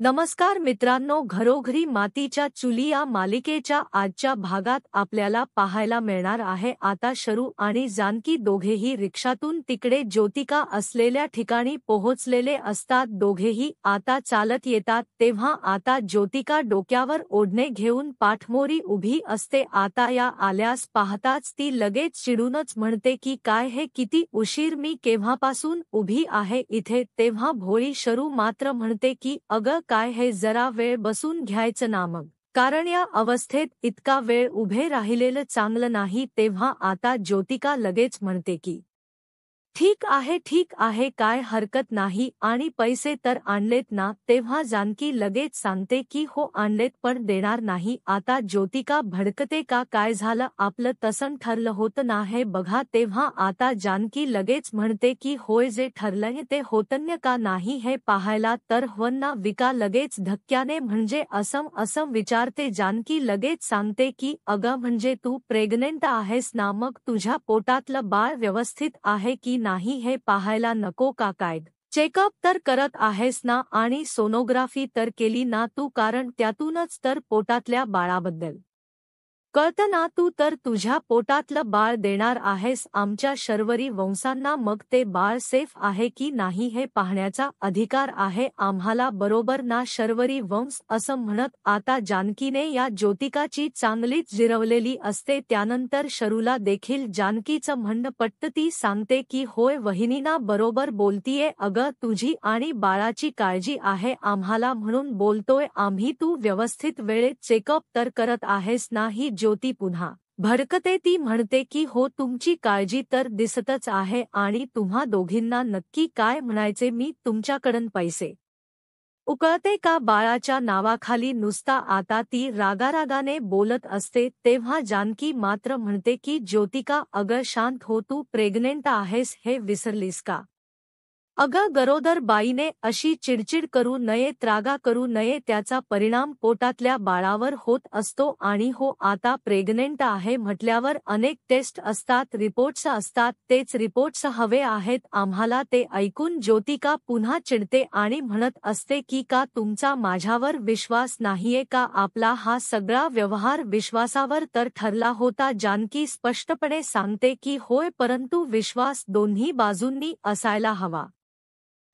नमस्कार मित्रांनो, घरोघरी मातीच्या चुली या मालिकेच्या आजच्या भागात आपल्याला पाहायला मिळणार आहे आता शरू आणि जानकी दोघेही रिक्षातून तिकडे ज्योतिका असलेल्या ठिकाणी पोहोचलेले असतात। दोघेही आता चालत येतात तेव्हा आता ज्योतिका डोक्यावर ओढणे घेऊन पाठमोरी उभी असते। आता या आल्यास पाहताच ती लगेच चिडूनच म्हणते की काय हे किती उशीर, मी केव्हापासून उभी आहे इथे। तेव्हा भोळी शरू मात्र म्हणते की अगं काय हे, जरा वेळ बसून घ्यायचं ना मग, कारण या अवस्थेत इतका वेळ उभे राहिलेलं चांगलं नाही। तेव्हा आता ज्योतिका लगेच म्हणते की ठीक आहे, काय हरकत नाही, आणि पैसे तर आणलेत ना। तेव्हा जानकी लगेच सांगते की हो आणलेत, पण देणार नाही। आता ज्योतिका भडकते का काय झालं, आपलं तसं ठरलं होतं ना हे बघा। तेव्हा आता जानकी लगेच म्हणते की होय, जे ठरलंय ते होतन्य का नाही हे पाहायला तर हवं ना। विका लगेच धक्क्याने म्हणजे असं विचारते। जानकी लगेच सांगते की अगं म्हणजे तू प्रेग्नेंट आहेस ना, मग तुझ्या पोटातलं बाळ व्यवस्थित आहे की नाही हे पाहायला नको का, काय चेकअप तर करत आहेस ना, आणि सोनोग्राफी तर केली ना तू, कारण त्यातूनच तर पोटातल्या बाळाबद्दल कळतं ना, तू तर तुझ्या पोटातलं बाळ देणार आहेस आमच्या शर्वरी वंशांना, मग ते बाळ सेफ आहे की नाही हे पाहण्याचा अधिकार आहे आम्हाला, बरोबर ना शर्वरी वंश, असं म्हणत आता जानकीने या ज्योतिकाची चांगलीच जिरवलेली असते। त्यानंतर शरूला देखील जानकीचं म्हणणं पटतं, ती सांगते की होय वहिनीना बरोबर बोलतीये, अगं तुझी आणि बाळाची काळजी आहे आम्हाला म्हणून बोलतोय आम्ही, तू व्यवस्थित वेळेत चेकअप तर करत आहेस ना। ही ज्योती पुन्हा भडकते, ती म्हणते की हो तुमची काळजी तर दिसतच आहे, आणि तुम्हा दोघींना नक्की काय म्हणायचे, मी तुमच्याकडून पैसे उकळते का बाळाच्या नावाखाली नुसता। आता ती रागारागाने बोलत असते तेव्हा जानकी मात्र म्हणते की ज्योतिका अगं शांत हो, तू प्रेग्नेंट आहेस हे विसरलीस का, अगं गरोदर बाईने अशी चिडचिड करू नये, त्रागा करू नये, त्याचा परिणाम पोटातल्या बाळावर होत असतो। आणि हो आता प्रेग्नेंट आहे म्हटल्यावर अनेक टेस्ट असतात, रिपोर्ट्स असतात, तेच रिपोर्ट्स हवे आहेत आम्हाला। ते ऐकून ज्योतिका पुन्हा चिडते आणि म्हणत असते की का तुमचा माझ्यावर विश्वास नाहीये का, आपला हा सगळा व्यवहार विश्वासावर तर ठरला होता। जानकी स्पष्टपणे सांगते की होय, परंतु विश्वास दोन्ही बाजूंनी असायला हवा।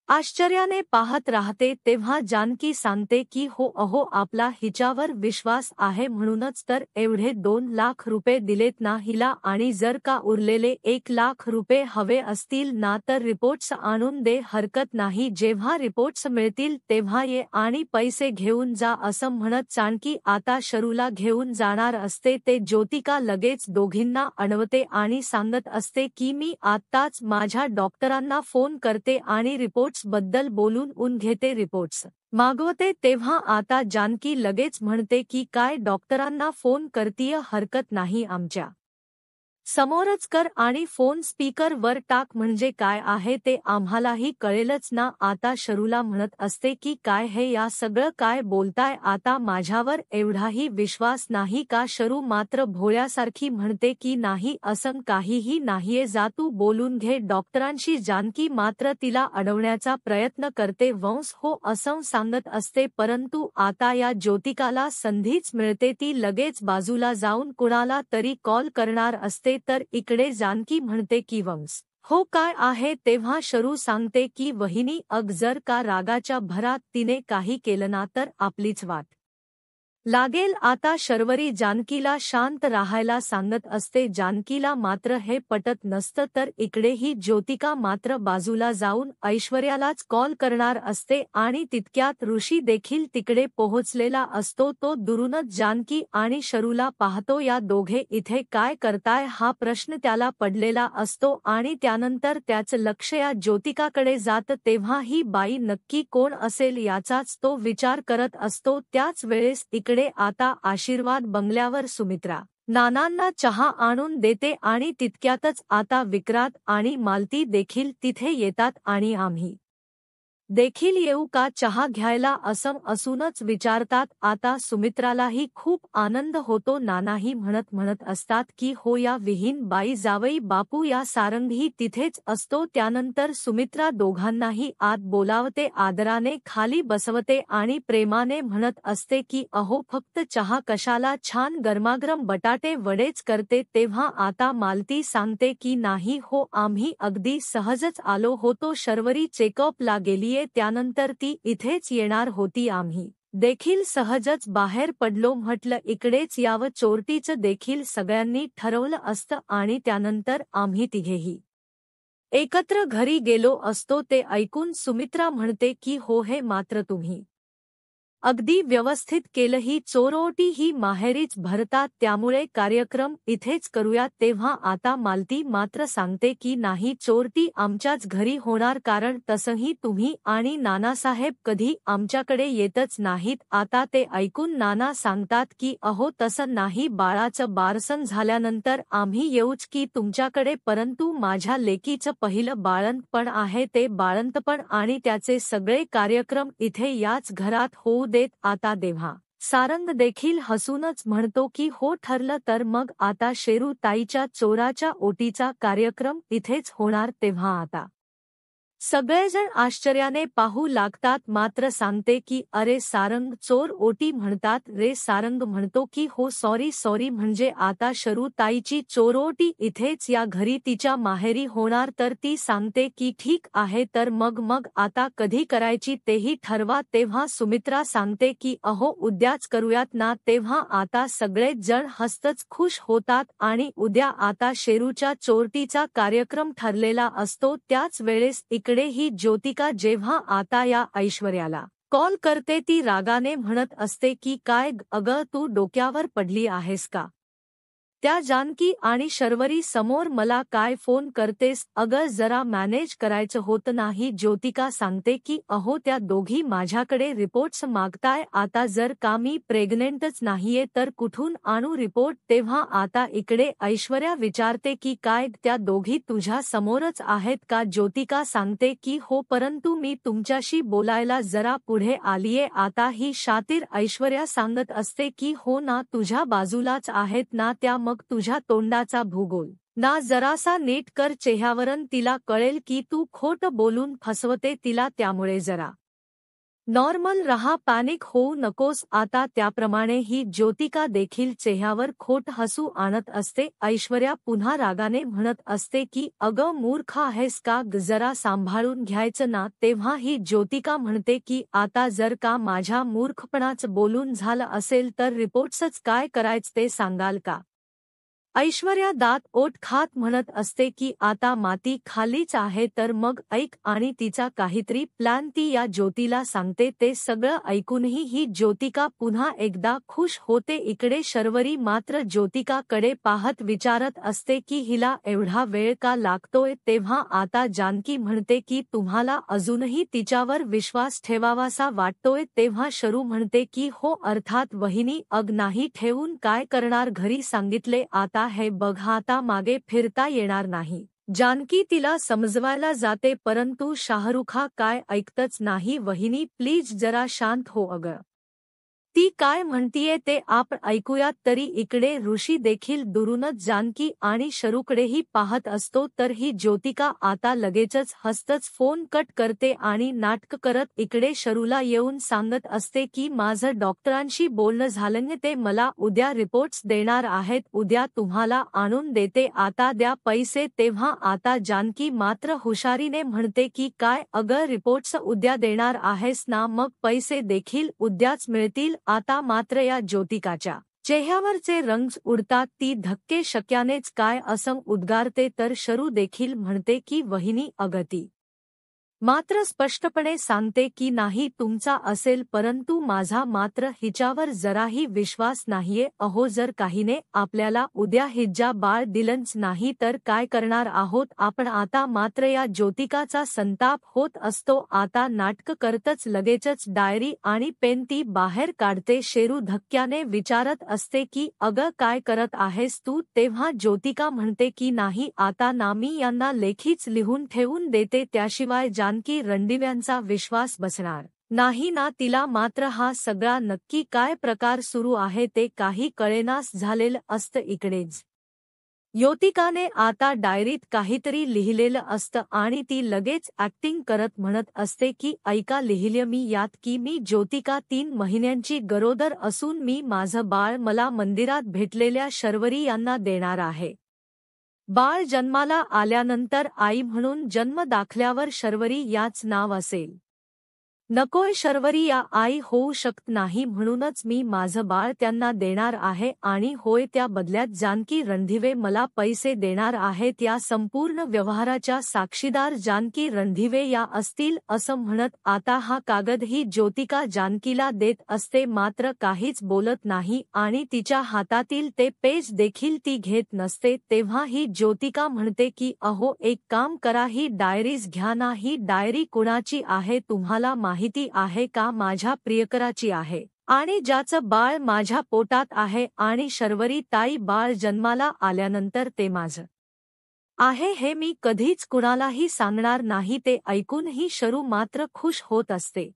आश्चर्याने पाहत राहते तेव्हा जानकी सांगते की हो अहो, आपला हिच्यावर विश्वास आहे म्हणूनच तर एवढे 2 लाख रुपये दिलेत ना हिला, आणि जर का उरलेले 1 लाख रुपये हवे असतील ना तर रिपोर्ट्स आणून दे, हरकत नाही, जेव्हा रिपोर्ट्स मिळतील तेव्हा ये आणि पैसे घेऊन जा, असं म्हणत जानकी आता शरूला घेऊन जाणार असते। ते ज्योतिका लगेच दोघींना अडवते आणि सांगत असते की मी आत्ताच माझ्या डॉक्टरांना फोन करते आणि रिपोर्ट्स बद्दल बोलून घेते, रिपोर्ट्स मागवते। तेव्हा आता जानकी लगेच म्हणते की काय डॉक्टरांना फोन करतीय, हरकत नाही, आमच्या समोरच कर आणि फोन स्पीकर वर टाक, म्हणजे काय आहे ते आम्हालाही कळेलच ना। आता शरूला म्हणत असते की काय हे या सगळं काय बोलताय, आता माझ्यावर एवढाही विश्वास नाही का। शरू मात्र भोळ्यासारखी म्हणते की नाही, असं काहीही नाहीये, जा तू बोलून घे डॉक्टरांशी। जानकी मात्र तिला अडवण्याचा प्रयत्न करते, वंश हो असं सांगत असते, परंतु आता या ज्योतिकाला संधीच मिळते, ती लगेच बाजूला जाऊन कुणाला तरी कॉल करणार असते। तर इकडे जानकी म्हणते की वंश हो काय आहे, तेव्हा शरू सांगते की वहिनी जर का रागाच्या भरात तिने काही केलं ना तर आपलीच वाट लागेल। आता शर्वरी जानकीला शांत राहायला सांगत असते, जानकीला मात्र हे पटत नसतं, तर इकडे ही ज्योतिका मात्र बाजूला जाऊन ऐश्वर्यालाच कॉल करणार असते, आणि तितक्यात ऋषी देखील तिकडे पोहोचलेला असतो। तो दुरूनच जानकी आणि शरूला पाहतो, या दोघे इथे काय करताय हा प्रश्न त्याला पडलेला असतो, आणि त्यानंतर त्याचं लक्ष या ज्योतिकाकडे जातं। तेव्हा ही बाई नक्की कोण असेल याचाच तो विचार करत असतो। त्याच वेळेस इकडे आता आशीर्वाद बंगल्यावर सुमित्रा नानांना चहा आणून देते, आणि तितक्यातच आता विक्रांत आणि मालती देखील तिथे येतात, आणि आम्ही देखील येऊ का चहा घ्यायला असं असूनच विचारतात. आता सुमित्रालाही खूप आनंद होतो. नानाही म्हणत म्हणत असतात की हो या विहीन बाई जावई बापू या सारंगही तिथेच असतो. त्यानंतर सुमित्रा दोघांनाही आत बोलावते, आदराने खाली बसवते आणि प्रेमाने म्हणत असते की अहो फक्त चहा कशाला, छान गरमागरम बटाटे वडेच करते. तेव्हा आता मालती सांगते की नाही हो, आम्ही अगदी सहजच आलो होतो, शर्वरी चेकअपला गेलीये, त्यानंतर ती इथेच येणार होती, आम्ही देखील सहजच बाहेर पडलो. म्हटलं इकडेच यावं, चोरटीचं देखील सगळ्यांनी ठरवलं असतं आणि त्यानंतर आम्ही तिघेही एकत्र घरी गेलो असतो. ते ऐकून सुमित्रा म्हणते की हो हे मात्र तुम्ही अगदी व्यवस्थित केलं. ही चोरओटी ही माहेरीच भरतात, त्यामुळे कार्यक्रम इथेच करूयात. तेव्हा आता मालती मात्र सांगते की नाही, चोरटी आमच्याच घरी होणार, कारण तसंही तुम्ही आणि नानासाहेब कधी आमच्याकडे येतच नाहीत. आता ते ऐकून नाना सांगतात की अहो तसं नाही, बाळाचं बारसं झाल्यानंतर आम्ही येऊच की तुमच्याकडे, परंतु माझ्या लेकीचं पहिलं बाळंतपण आहे, ते बाळंतपण आणि त्याचे सगळे कार्यक्रम इथे याच घरात होऊ देत. आता देव्हा सारंग देखील हसूनच म्हणतो की हो ठरलं तर मग आता शेरू ताईच्या चोराच्या ओटीचा कार्यक्रम इथेच होणार. तेव्हा आता सगळेजण आश्चर्याने पाहू लागतात. मात्र सांगते की अरे सारंग, चोर ओटी म्हणतात रे. सारंग म्हणतो की हो सॉरी, म्हणजे आता शरू ताईची चोरोटी इथेच या घरी तिच्या माहेरी होणार. तर ती सांगते की ठीक आहे, तर मग आता कधी करायची तेही ठरवा. तेव्हा सुमित्रा सांगते की अहो उद्याच करूयात ना. तेव्हा आता सगळेच जण हसतच खुश होतात आणि उद्या आता शेरूच्या चोरटीचा कार्यक्रम ठरलेला असतो. त्याच वेळेस इकडे ही ज्योतिका जेव्हा आता या ऐश्वर्याला कॉल करते, ती रागाने म्हणत असते की काय अगं, तू डोक्यावर पडली आहेस का? त्या जानकी आणि शर्वरी समोर मला काय फोन करतेस? अगं जरा मॅनेज करायचं होतं नाही. ज्योतिका सांगते की अहो त्या दोघी माझ्याकडे रिपोर्ट्स मागताय. आता जर का मी प्रेग्नेंटच नाहीये तर कुठून आणू रिपोर्ट? तेव्हा आता इकडे ऐश्वर्या विचारते की काय त्या दोघी तुझ्या समोरच आहेत का? ज्योतिका सांगते की हो, परंतु मी तुमच्याशी बोलायला जरा पुढे आलीये. आता ही शातीर ऐश्वर्या सांगत असते की हो ना, तुझ्या बाजूलाच आहेत ना त्या, मग तुझ्या तोंडाचा भूगोल ना जरासा नीट कर चेहऱ्यावरून. तिला कळेल की तू खोटं बोलून फसवते तिला, त्यामुळे जरा नॉर्मल रहा, पॅनिक होऊ नकोस. आता त्याप्रमाणे ही ज्योतिका देखील चेहऱ्यावर खोट हसू आणत असते. ऐश्वर्या पुन्हा रागाने म्हणत असते की अगं मूर्ख आहेस का, जरा सांभाळून घ्यायचं ना. तेव्हा ही ज्योतिका म्हणते की आता जर का माझ्या मूर्खपणाचं बोलून झालं असेल तर रिपोर्ट्सच काय करायचं ते सांगाल का? ऐश्वर्या दात ओठ खात म्हणत असते की आता माती खालीच आहे, तर मग ऐक, आणि तिचा काहीतरी प्लॅन ती या ज्योतीला सांगते. ते सगळं ऐकूनही ही ज्योतिका पुन्हा एकदा खुश होते. इकडे शर्वरी मात्र ज्योतिकाकडे पाहत विचारत असते की हिला एवढा वेळ का लागतोय? तेव्हा आता जानकी म्हणते की तुम्हाला अजूनही तिच्यावर विश्वास ठेवावासा वाटतोय? तेव्हा शरू म्हणते की हो अर्थात वहिनी, अग नाही ठेवून काय करणार, घरी सांगितले आता हे बघा, आता मागे फिरता येणार नाही. जानकी तिला समजवायला जाते, परंतु शाहरुखा काय ऐकतच नाही. वहिनी प्लीज जरा शांत हो अगं, ती काय म्हणतीये ते आपण ऐकूयात. तरी इकडे ऋषी देखील दुरूनच जानकी आणि शरूकडेही पाहत असतो. तर ही ज्योतिका आता लगेचच हसतच फोन कट करते आणि नाटक करत इकडे शरूला येऊन सांगत असते की माझं डॉक्टरांशी बोलणं झालं, ते मला उद्या रिपोर्ट्स देणार आहेत, उद्या तुम्हाला आणून देते, आता द्या पैसे. तेव्हा आता जानकी मात्र हुशारीने म्हणते की काय अगं, रिपोर्ट्स उद्या देणार आहेस ना, मग पैसे देखील उद्याच मिळतील. आता मात्र या ज्योतिकाच्या चेहऱ्यावरचे रंग उडतात. ती धक्के शक्यानेच काय असं उद्गारते. तर शरू देखील म्हणते की वहिनी अगती मात्र स्पष्टपणे सांगते की नाही तुमचा असेल, परंतु माझा मात्र हिच्यावर जराही विश्वास नाहीये. अहो जर काहीने आपल्याला उद्या हिज्जा बाळ दिलंच नाही तर काय करणार आहोत आपण? आता मात्र या ज्योतिकाचा संताप होत असतो. आता नाटक करतच लगेचच डायरी आणि पेन ती बाहेर काढते. शेरू धक्क्याने विचारत असते की अगं काय करत आहेस तू? तेव्हा ज्योतिका म्हणते की नाही आता ना, मी यांना लेखीच लिहून ठेवून देते, त्याशिवाय जानकी रणदिव्यांचा विश्वास बसणार नाही ना. तिला मात्र हा सगळा नक्की काय प्रकार सुरू आहे ते काही कळेनास झालेलं असतं. इकडेच योतिकाने आता डायरीत काहीतरी लिहिलेलं असतं आणि ती लगेच ऍक्टिंग करत म्हणत असते की ऐका, लिहिलं मी यात की मी ज्योतिका 3 महिन्यांची गरोदर असून मी माझं बाळ मला मंदिरात भेटलेल्या शर्वरी यांना देणार आहे. बाळ जन्माला आल्यानंतर आई म्हणून जन्म दाखल्यावर शर्वरी याच नाव असेल. नकोय, शर्वरी या आई होऊ शकत नाही, म्हणूनच मी माझं बाळ त्यांना देणार आहे. आणि होय, त्या बदल्यात जानकी रणदिवे मला पैसे देणार आहेत. या संपूर्ण व्यवहाराच्या साक्षीदार जानकी रणदिवे या असतील असं म्हणत आता हा कागद ही ज्योतिका जानकीला देत असते, मात्र काहीच बोलत नाही आणि तिच्या हातातील ते पेज देखील ती घेत नसते. तेव्हा ही ज्योतिका म्हणते की अहो, एक काम करा, ही डायरीज घ्या ना. ही डायरी कुणाची आहे तुम्हाला माहिती आहे का? माझ्या प्रियकराची आहे आणि ज्याचं बाळ माझ्या पोटात आहे. आणि शर्वरी ताई, बाळ जन्माला आल्यानंतर ते माझं आहे हे मी कधीच कुणालाही सांगणार नाही. ते ऐकूनही शरू मात्र खुश होत असते.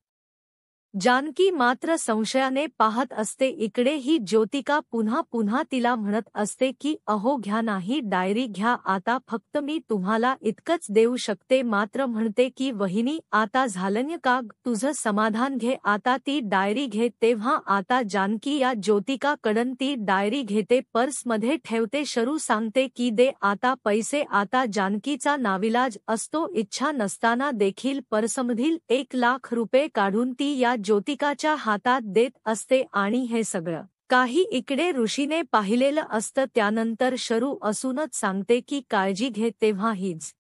जानकी मात्र संशयाने पाहत असते. इकडे ही ज्योतिका पुन्हा पुन्हा तिला म्हणत असते की अहो, घ्या ना, ही डायरी घ्या. आता फक्त मी तुम्हाला इतकंच देऊ शकते. मात्र म्हणते की वहिनी, आता झालं का, तुझं समाधान घे, आता ती डायरी घे. तेव्हा आता जानकी या ज्योतिका कडून ती डायरी घेते, पर्समध्ये ठेवते. शरू सांगते की दे आता पैसे. आता जानकीचा नाविलाज असतो. इच्छा नसताना देखील पर्समधील 1,00,000 रुपये काढून ती या ज्योतिकाच्या हातात देत असते. आणि हे सगळं काही इकडे ऋषीने पाहिलेलं असतं. त्यानंतर शरू असूनच सांगते की काळजी घे. तेव्हा हीच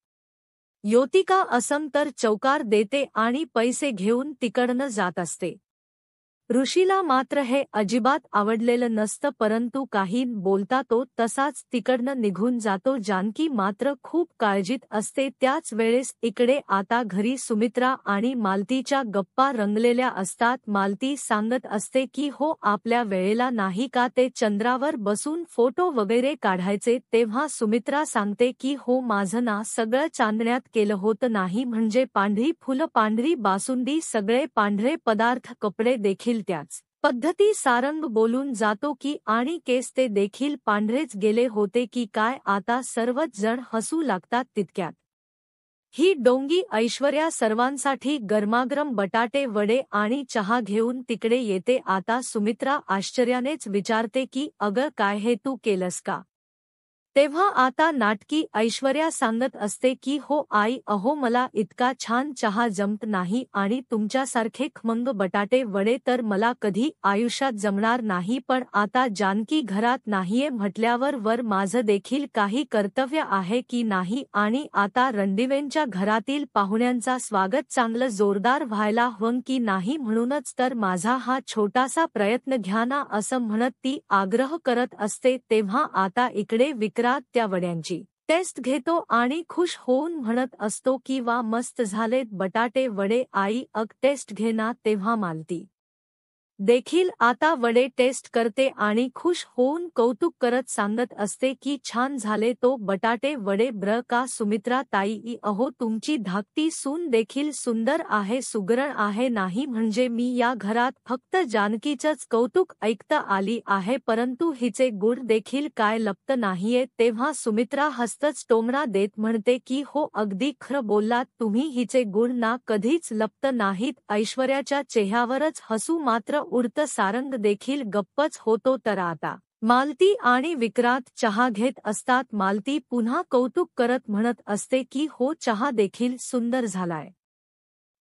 योतिका असं तर चौकार देते आणि पैसे घेऊन तिकडनं जात असते. ऋषीला मात्र हे अजिबात आवडलेलं नसतं, परंतु काही बोलता तो तसाच तिकडनं निघून जातो. जानकी मात्र खूप काळजीत असते. त्याच वेळेस इकडे आता घरी सुमित्रा आणि मालतीच्या गप्पा रंगलेल्या असतात. मालती सांगत असते की हो, आपल्या वेळेला नाही का ते चंद्रावर बसून फोटो वगैरे काढायचे. तेव्हा सुमित्रा सांगते की हो, माझं ना सगळं चांदण्यात केलं होतं. नाही म्हणजे पांढरी फुलं, पांढरी बासुंदी, सगळे पांढरे पदार्थ, कपडे देखील त्याच पद्धती. सारंग बोलून जातो की आणि केस ते देखील पांढरेच गेले होते की काय. आता सर्वच जण हसू लागतात. तितक्यात ही डोंगी ऐश्वर्या सर्वांसाठी गरमागरम बटाटे वडे आणि चहा घेऊन तिकडे येते. आता सुमित्रा आश्चर्यानेच विचारते की अगं, काय हे तू केलंस का? तेव्हा आता नाटकी ऐश्वर्या सांगत असते की हो आई, अहो, मला इतका छान चहा जमत नाही आणि तुमच्यासारखे खमंग बटाटे वडे तर मला कधी आयुष्यात जमणार नाही. पण आता जानकी घरात नाहीये म्हटल्यावर वर माझं देखील काही कर्तव्य आहे की नाही. आणि आता रणदिवेंच्या घरातील पाहुण्यांचा स्वागत चांगलं जोरदार व्हायला हवं की नाही, म्हणूनच तर माझा हा छोटासा प्रयत्न घ्या ना, असं म्हणत ती आग्रह करत असते. तेव्हा आता इकडे विक्रांत त्या वड्यांची टेस्ट घेतो आणि खुश होऊन म्हणत असतो की वा, मस्त झालेत बटाटे वडे आई, टेस्ट घे ना. तेव्हा मालती देखील आता वडे टेस्ट करते आणि खुश होऊन कौतुक करत सांगत असते की छान झाले तो बटाटे वडे ब्र का सुमित्रा ताई, अहो, तुमची धाकटी सून देखील सुंदर आहे, सुगरण आहे. नाही म्हणजे मी या घरात फक्त जानकीचंच कौतुक ऐकता आली आहे, परंतु हिचे गुण देखील काय लपत नाहीये. तेव्हा सुमित्रा हस्तच टोमणा देत म्हणते की हो, अगदी खरं बोललात तुम्ही, हिचे गुण ना कधीच लपत नाहीत. ऐश्वर्याच्या चेहऱ्यावरच हसू मात्र उरतं. सारंग देखील गप्पच होतो. तर आता मालती आणि विक्रांत चहा घेत असतात. मालती पुन्हा कौतुक करत म्हणत असते की हो, चहा देखील सुंदर झालाय.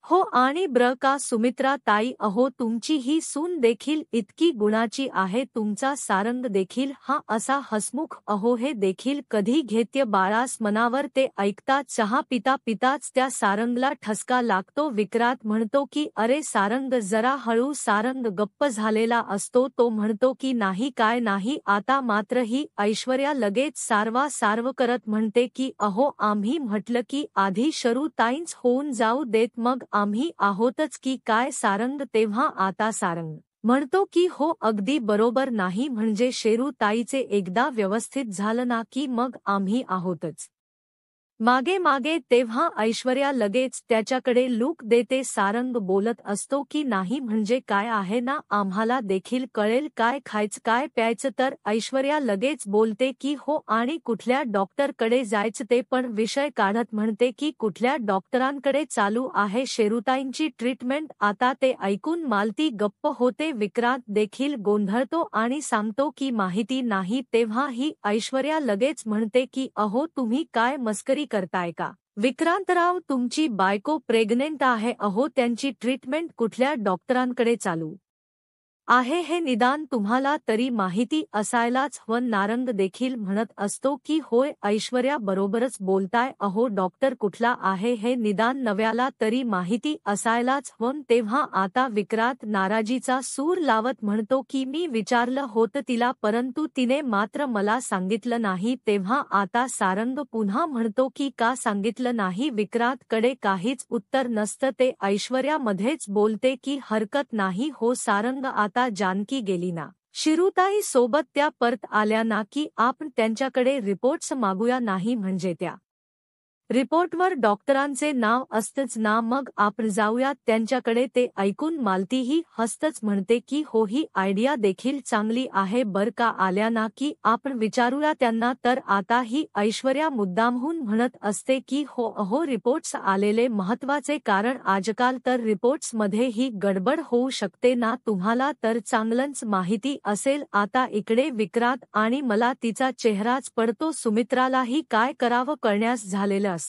हो आणि ब्र का सुमित्रा ताई, अहो, तुमची ही सून देखील इतकी गुणाची आहे. तुमचा सारंग देखील हा असा हसमुख, अहो, हे देखील कधी घेत्य बाळास मनावर. ते ऐकतात चहा पिता पिताच त्या सारंगला ठसका लागतो. विक्रांत म्हणतो की अरे सारंग, जरा हळू. सारंग गप्प झालेला असतो. तो म्हणतो की नाही, काय नाही. आता मात्र ही ऐश्वर्या लगेच सारवा सारव करत म्हणते की अहो, आम्ही म्हटलं की आधी शरू ताईंच होऊन जाऊ देत, मग आम्ही आहोतच की काय. सारंग तेव्हा आता सारंग म्हणतो की हो, अगदी बरोबर. नाही म्हणजे शेरू ताईचे एकदा व्यवस्थित झालं ना की मग आम्ही आहोतच. मागे मागे तेव्हा ऐश्वर्या लगेच त्याच्याकडे लूक देते. सारंग बोलत असतो की नाही म्हणजे काय आहे ना, आम्हाला देखील कळेल काय खायचं काय प्यायचं. तर ऐश्वर्या लगेच बोलते की हो, आणि कुठल्या डॉक्टरकडे जायचं ते पण विषय काढत म्हणते की कुठल्या डॉक्टरांकडे चालू आहे शेरुताईंची ट्रीटमेंट. आता ते ऐकून मालती गप्प होते. विक्रांत देखील गोंधळतो आणि सांगतो की माहिती नाही. तेव्हा ही ऐश्वर्या लगेच म्हणते की अहो तुम्ही काय मस्करी करताय का विक्रांतराव, तुमची बायको प्रेग्नेंट आहे. अहो त्यांची ट्रीटमेंट कुठल्या डॉक्टरांकडे चालू आहे हे निदान तुम्हाला तरी माहिती असायलाच हवं. नारंग देखील म्हणत असतो की होय ऐश्वर्या बरोबरच बोलताय, अहो डॉक्टर कुठला आहे हे निदान नव्याला तरी माहिती असायलाच हवं. तेव्हा आता विक्रांत नाराजीचा सूर लावत म्हणतो की मी विचारलं होतं तिला परंतु तिने मात्र मला सांगितलं नाही. तेव्हा आता सारंग पुन्हा म्हणतो की का सांगितलं नाही. विक्रांतकडे काहीच उत्तर नसतं. ते ऐश्वर्या मध्येच बोलते की हरकत नाही हो सारंग, आता जानकी गेली ना शिरुताई सोबत, त्या परत आल्या ना की आपण त्यांच्याकडे रिपोर्ट्स मागूया, नाही म्हणजे त्या रिपोर्टवर डॉक्टरांचे नाव असतंच ना, मग आपण जाऊया त्यांच्याकडे. ते ऐकून मालतीही हसतच म्हणते की हो ही आयडिया देखील चांगली आहे बर का, आल्या ना की आपण विचारूया त्यांना. तर आता ही ऐश्वर्या मुद्दामहून म्हणत असते की हो अहो रिपोर्ट्स आलेले महत्वाचे, कारण आजकाल तर रिपोर्ट्समध्ये ही गडबड होऊ शकते ना, तुम्हाला तर चांगलंच माहिती असेल. आता इकडे विक्रांत आणि मला तिचा चेहराच पडतो. सुमित्रालाही काय करावं कळण्यास झालेलं असतं.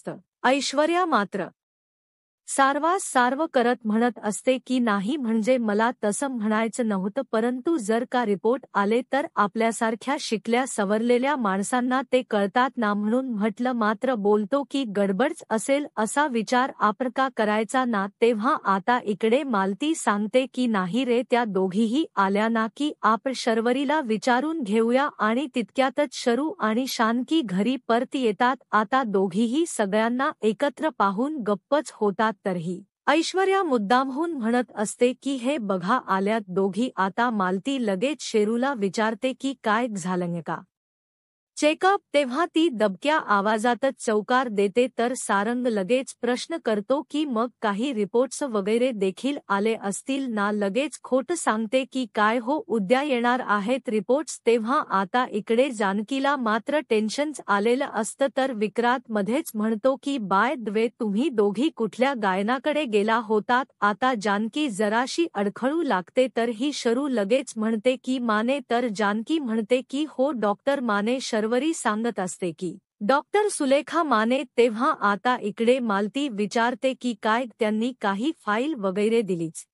ऐश्वर्या मात्र सारवासारव करत म्हणत असते की नाही म्हणजे मला तसं म्हणायचं नव्हतं, परंतु जर का रिपोर्ट आले तर आपल्यासारख्या शिकल्या सवरलेल्या माणसांना ते कळतात ना, म्हणून म्हटलं. मात्र बोलतो की गडबडच असेल असा विचार आपण का करायचा ना. तेव्हा आता इकडे मालती सांगते की नाही रे, त्या दोघीही आल्या ना की आपण शर्वरीला विचारून घेऊया. आणि तितक्यातच शरू आणि शानकी घरी परत येतात. आता दोघीही सगळ्यांना एकत्र पाहून गप्पच होतात. तरीही ऐश्वर्या मुद्दामहून म्हणत असते की हे बघा आल्यात दोघी. आता मालती लगेच शेरूला विचारते की काय झालं का चेकअप. तेव्हा ती दबक्या आवाजातच चौकार देते. तर सारंग लगेच प्रश्न करतो की मग काही रिपोर्ट्स वगैरे देखील आले असतील ना. लगेच खोट सांगते की काय हो उद्या येणार आहेत रिपोर्ट्स. तेव्हा आता इकडे जानकीला मात्र टेन्शनच आलेलं असतं. तर विक्रांत मध्येच म्हणतो की बाय द वे तुम्ही दोघी कुठल्या गायनाकडे गेला होतात. आता जानकी जराशी अडखळू लागते. तर ही शरू लगेच म्हणते की माने. तर जानकी म्हणते की हो डॉक्टर माने. शर्वरी सांगत असते की डॉक्टर सुलेखा माने. तेव्हा आता इकडे मालती विचारते की काय त्यांनी काही फाईल वगैरे दिलीच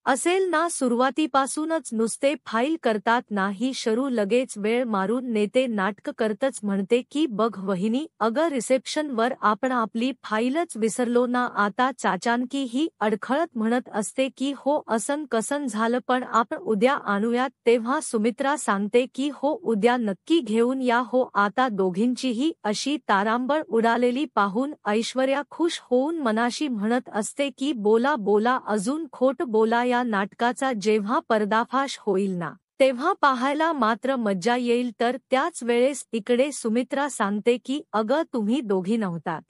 असेल ना, सुरुवातीपासूनच नुसते फाईल करतात ना. ही शरू लगेच वेळ मारून नेते नाटक करतच म्हणते की बघ वहिनी, अगं रिसेप्शनवर आपण आपली फाईलच विसरलो ना. आता चाचानकी ही अडखळत म्हणत असते की हो असं कसं झालं, पण आपण उद्या आणूयात. तेव्हा सुमित्रा सांगते की हो उद्या नक्की घेऊन या हो. आता दोघींचीही अशी तारांबळ उडालेली पाहून ऐश्वर्या खुश होऊन मनाशी म्हणत असते की बोला बोला अजून खोट बोला. या नाटकाचा जेव्हा पर्दाफाश होईल ना तेव्हा पाहायला मात्र मज्जा येईल. तर त्याच वेळेस इकडे सुमित्रा सांगते की अगं तुम्ही दोघी नव्हतात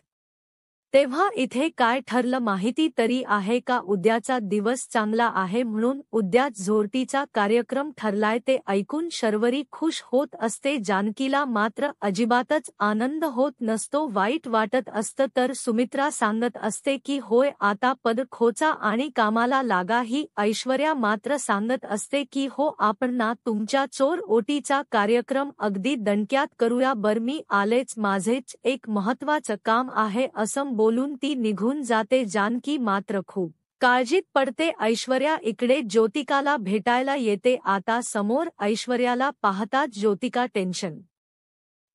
तेव्हा इथे काय ठरलं माहिती तरी आहे का. उद्याचा दिवस चांगला आहे म्हणून उद्याच झोरटीचा कार्यक्रम ठरलाय. ते ऐकून शर्वरी खुश होत असते. जानकीला मात्र अजिबातच आनंद होत नसतो, वाईट वाटत असतं. तर सुमित्रा सांगत असते की होय आता पद खोचा आणि कामाला लागा. ही ऐश्वर्या मात्र सांगत असते की हो आपण ना तुमच्या चोर ओटीचा कार्यक्रम अगदी दणक्यात करूया. बर मी आलेच, माझेच एक महत्वाचं काम आहे असं बोलून ती निघून जाते. जानकी मात्र खूप काळजीत पडते. ऐश्वर्या इकडे ज्योतिकाला भेटायला येते. आता समोर ऐश्वर्याला पाहताच ज्योतिका टेन्शन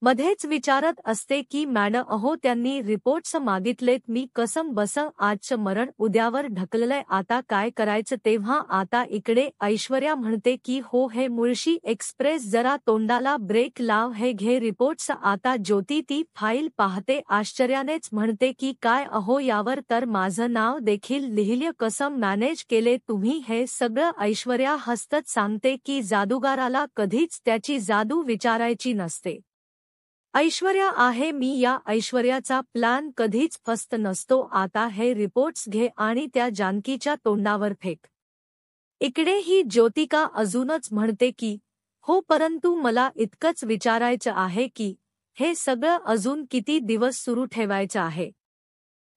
मध्येच विचारत असते की मॅडम अहो त्यांनी रिपोर्ट्स मागितलेत, मी कसं बसं, आजचं मरण उद्यावर ढकललंय, आता काय करायचं. तेव्हा आता इकडे ऐश्वर्या म्हणते की हो हे मुळशी एक्सप्रेस, जरा तोंडाला ब्रेक लाव, हे घे रिपोर्ट्स. आता ज्योती ती फाईल पाहते, आश्चर्यानेच म्हणते की काय अहो यावर तर माझं नाव देखील लिहिलं, कसं मॅनेज केले तुम्ही हे सगळं. ऐश्वर्या हसतच सांगते की जादूगाराला कधीच त्याची जादू विचारायची नसते. ऐश्वर्या आहे मी या ऐश्वर्याचा प्लॅन कधीच फस्त नसतो आता हे रिपोर्ट्स घे आणि त्या जानकीच्या तोंडावर फेक. इकडे ही ज्योतिका अजूनच म्हणते की हो परंतु मला इतकंच विचारायचं आहे की हे सगळं अजून किती दिवस सुरू ठेवायचं आहे.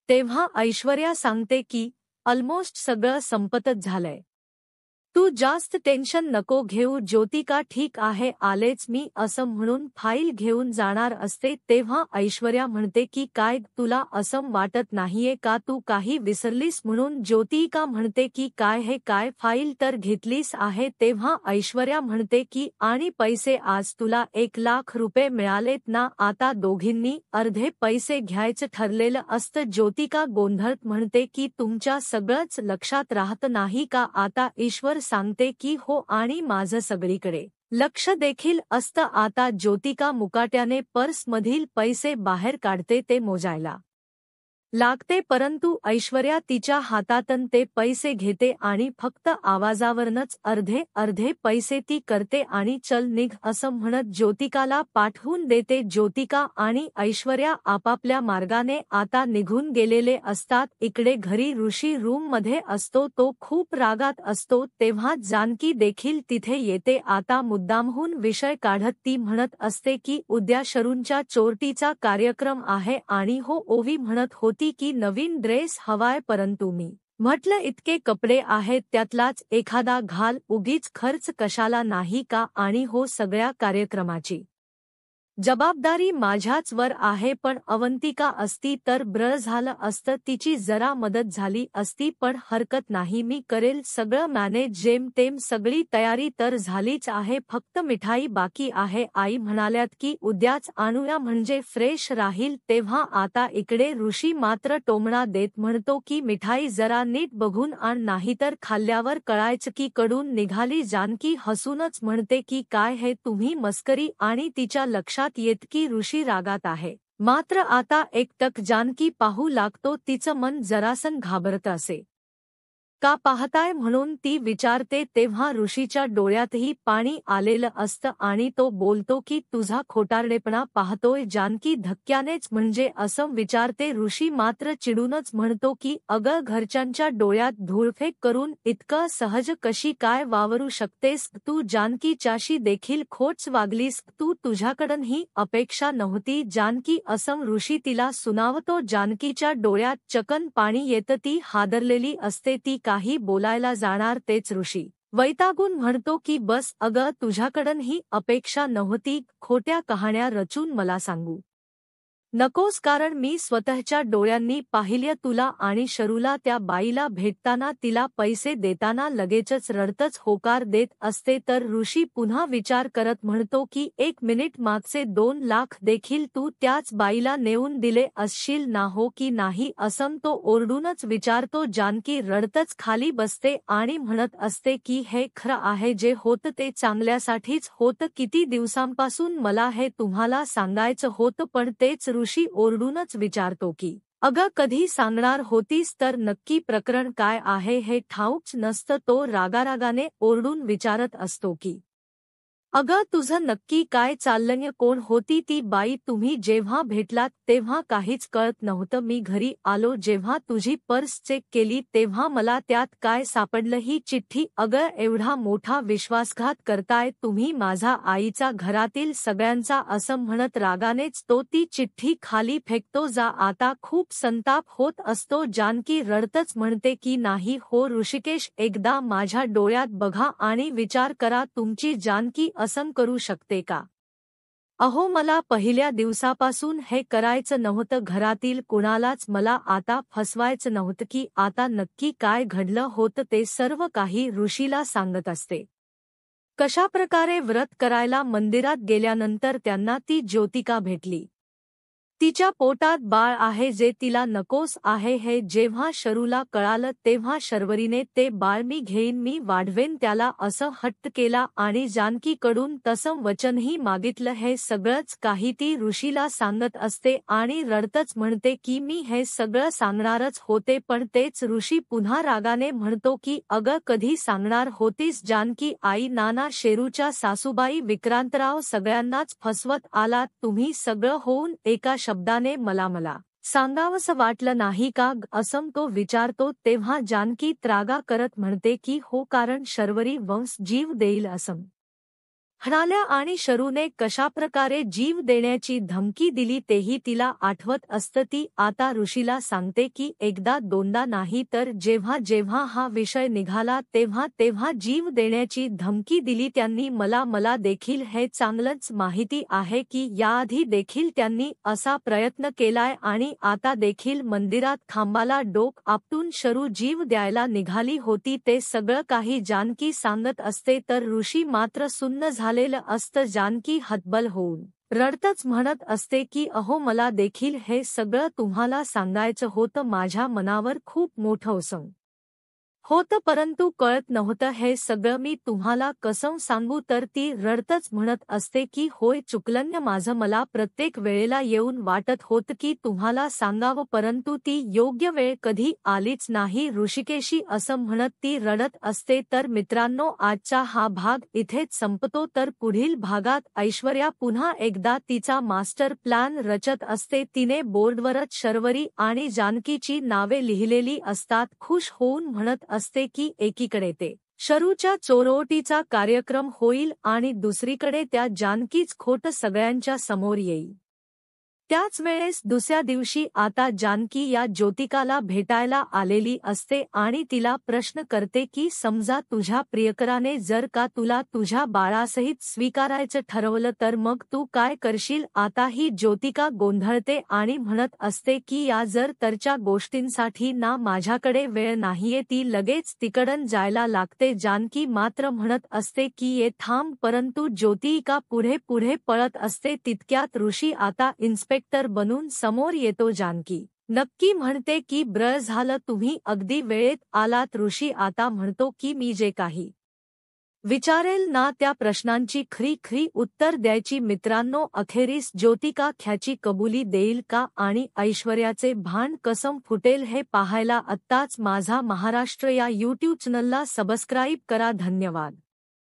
तेव्हा ऐश्वर्या सांगते की ऑलमोस्ट सगळं संपतच झालंय. तू जास्त टेन्शन नको घेऊ ज्योतिका ठीक आहे आलेच मी असं म्हणून फाईल घेऊन जाणार असते तेव्हा ऐश्वर्या म्हणते की काय तुला असं वाटत नाहीये का तू काही विसरलीस म्हणून ज्योतिका म्हणते की काय हे काय फाईल तर घेतलीस आहे तेव्हा ऐश्वर्या म्हणते की आणि पैसे आज तुला 1,00,000 रुपये मिळालेत ना आता दोघींनी अर्धे पैसे घ्यायचं ठरलेलं असतं ज्योतिका गोंधळत म्हणते की तुमच्या सगळंच लक्षात राहत नाही का आता ईश्वर सांगते की हो आणि माझं सगळीकडे लक्ष देखील असतं आता ज्योतिका मुकाट्याने पर्समधील पैसे बाहेर काढते ते मोजायला लागते परंतु ऐश्वर्या तिच्या हातातून ते पैसे घेते आणि फक्त आवाजावरनच अर्धे अर्धे पैसे ती करते आणि चल निघ असं म्हणत ज्योतिकाला पाठवून देते ज्योतिका आणि ऐश्वर्या आपापल्या मार्गाने आता निघून गेलेले असतात इकडे घरी ऋषी रूममध्ये असतो तो खूप रागात असतो तेव्हा जानकी देखील तिथे येते आता मुद्दामहून विषय काढत ती म्हणत असते की उद्या शरूंच्या चोरटीचा कार्यक्रम आहे आणि हो ओवी म्हणत होती की नवीन ड्रेस हवाय परंतु मी म्हटलं इतके कपडे आहेत त्यातलाच एखादा घाल उगीच खर्च कशाला नाही का आणि हो सगळ्या कार्यक्रमाची जबाबदारी माझ्याच वर आहे पण अवंतिका असती तर ब्र झालं असतं तिची जरा मदत झाली असती पण हरकत नाही मी करेल सगळं मॅनेज जेमतेम सगळी तयारी तर झालीच आहे फक्त मिठाई बाकी आहे आई म्हणाल्यात की उद्याच आणूया म्हणजे फ्रेश राहील तेव्हा आता इकडे ऋषी मात्र टोमणा देत म्हणतो की मिठाई जरा नीट बघून आण नाहीतर खाल्ल्यावर कळायचं की कडून निघाली जानकी हसूनच म्हणते की काय हे तुम्ही मस्करी आणि तिच्या लक्षात येत की ऋषी रागात आहे मात्र आता एकटक जानकी पाहू लागतो तिचं मन जरासं घाबरत असे का पाहताय म्हणून ती विचारते तेव्हा ऋषीच्या डोळ्यातही पाणी आलेलं असतं आणि तो बोलतो की तुझा खोटारडेपणा पाहतोय जानकी धक्क्यानेच म्हणजे असं विचारते ऋषी मात्र चिडूनच म्हणतो की अगं घरच्यांच्या डोळ्यात धूळफेक करून इतकं सहज कशी काय वावरू शकतेस तू जानकीच्याशी देखील खोटच वागलीस तू तुझ्याकडून ही अपेक्षा नव्हती जानकी असं ऋषी तिला सुनावतो जानकीच्या डोळ्यात चकन पाणी येतं ती हादरलेली असते ती काही बोलायला जाणार तेच ऋषी वैतागून म्हणतो की बस अगं तुझ्याकडून ही अपेक्षा नव्हती खोट्या कहाण्या रचून मला सांगू नकोस कारण मी स्वतःच्या डोळ्यांनी पाहिलं तुला आणि शरूला त्या बाईला भेटताना तिला पैसे देताना लगेचच रडतच होकार देत असते तर ऋषी पुन्हा विचार करत म्हणतो की 1 मिनिट मागचे 2,00,000 देखील तू त्याच बाईला नेऊन दिले असशील ना हो की नाही असं तो ओरडूनच विचारतो जानकी रडतच खाली बसते आणि म्हणत असते की हे खरं आहे जे होतं ते चांगल्यासाठीच होतं किती दिवसांपासून मला हे तुम्हाला सांगायचं होतं पण तेच ऋषी ओरडूनच विचारतो की अगं कधी सांगणार होतीस तर नक्की प्रकरण काय आहे हे ठाऊकच नसतं तो रागारागाने ओरडून विचारत असतो की अगं तुझं नक्की काय चाललंय कोण होती ती बाई तुम्ही जेव्हा भेटलात तेव्हा काहीच कळत नव्हतं मी घरी आलो जेव्हा तुझी पर्स चेक केली तेव्हा मला त्यात काय सापडलं ही चिठ्ठी अगं एवढा मोठा विश्वासघात करताय तुम्ही माझा आईचा घरातील सगळ्यांचा असं म्हणत रागानेच तो ती चिठ्ठी खाली फेकतो जा आता खूप संताप होत असतो जानकी रडतच म्हणते की नाही हो ऋषिकेश एकदा माझ्या डोळ्यात बघा आणि विचार करा तुमची जानकी असं करू शकते का अहो मला पहिल्या दिवसापासून हे करायचं नव्हतं घरातील कुणालाच मला आता फसवायचं नव्हतं की आता नक्की काय घडलं होतं ते सर्व काही ऋषीला सांगत असते कशाप्रकारे व्रत करायला मंदिरात गेल्यानंतर त्यांना ती ज्योतिका भेटली तिच्या पोटात बाळ आहे जे तिला नकोस आहे हे जेव्हा शरूला कळालं तेव्हा शर्वरीने ते बाळ मी घेईन मी वाढवेन त्याला असं हट्ट केला आणि जानकीकडून तसं वचनही मागितलं हे सगळंच काही ती ऋषीला सांगत असते आणि रडतच म्हणते की मी हे सगळं सांगणारच होते पण तेच ऋषी पुन्हा रागाने म्हणतो की अगं कधी सांगणार होतीस जानकी आई नाना शेरूच्या सासूबाई विक्रांतराव सगळ्यांनाच फसवत आलात तुम्ही सगळं होऊन एका शब्दाने मला सांगावंसं वाटलं नाही का असं तो विचारतो तेव्हा जानकी त्रागा करत म्हणते की हो कारण शर्वरी वंश जीव देईल असं म्हणाल्या आणि शरूने कशाप्रकारे जीव देण्याची धमकी दिली तेही तिला आठवत असतं ती आता ऋषीला सांगते की एकदा दोनदा नाही तर जेव्हा जेव्हा हा विषय निघाला तेव्हा तेव्हा जीव देण्याची धमकी दिली त्यांनी मला देखील हे चांगलंच माहिती आहे की याआधी देखील त्यांनी असा प्रयत्न केलाय आणि आता देखील मंदिरात खांबाला डोक आपटून शरू जीव द्यायला निघाली होती ते सगळं काही जानकी सांगत असते तर ऋषी मात्र सुन्न झालेलं असतं जानकी हतबल होऊन रडतच म्हणत असते की अहो मला देखील हे सगळं तुम्हाला सांगायचं होतं माझ्या मनावर खूप मोठं ओझं होतं परंतु कळत नव्हतं हे सगळं मी तुम्हाला कसं सांगू तर ती रडतच म्हणत असते की होय चुकलं माझं मला प्रत्येक वेळेला येऊन वाटत होतं की तुम्हाला सांगावं परंतु ती योग्य वेळ कधी आलीच नाही ऋषिकेशी असं म्हणत ती रडत असते तर मित्रांनो आजचा हा भाग इथेच संपतो तर पुढील भागात ऐश्वर्या पुन्हा एकदा तिचा मास्टर प्लॅन रचत असते तिने बोर्डवरच शर्वरी आणि जानकीची नावे लिहिलेली असतात खुश होऊन म्हणत असते की एकीकडे ते शरूच्या चोरओटीचा कार्यक्रम होईल आणि दुसरीकडे त्या जानकीच खोट सगळ्यांच्या समोर येईल त्याच वेळेस दुसऱ्या दिवशी आता जानकी या ज्योतिकाला भेटायला आलेली असते आणि तिला प्रश्न करते की समजा तुझ्या प्रियकराने जर का तुला तुझ्या बाळासहित स्वीकारायचं ठरवलं तर मग तू काय करशील आता ही ज्योतिका गोंधळते आणि म्हणत असते की या जर तरच्या गोष्टींसाठी ना माझ्याकडे वेळ नाहीये ती लगेच तिकडन जायला लागते जानकी मात्र म्हणत असते की ये थांब परंतु ज्योतिका पुढे पुढे पळत असते तितक्यात ऋषी आता इन्स्पेक्टर बनून समोर येतो जानकी नक्की म्हणते की ब्र झालं तुम्ही अगदी वेळेत आलात ऋषी आता म्हणतो की मी जे काही विचारेल ना त्या प्रश्नांची खरी उत्तर द्यायची मित्रांनो अखेरीस ज्योतिका ख्याची कबुली देईल का आणि ऐश्वर्याचे भान कसं फुटेल हे पाहायला आत्ताच माझा महाराष्ट्र या यूट्यूब चॅनलला सबस्क्राईब करा धन्यवाद.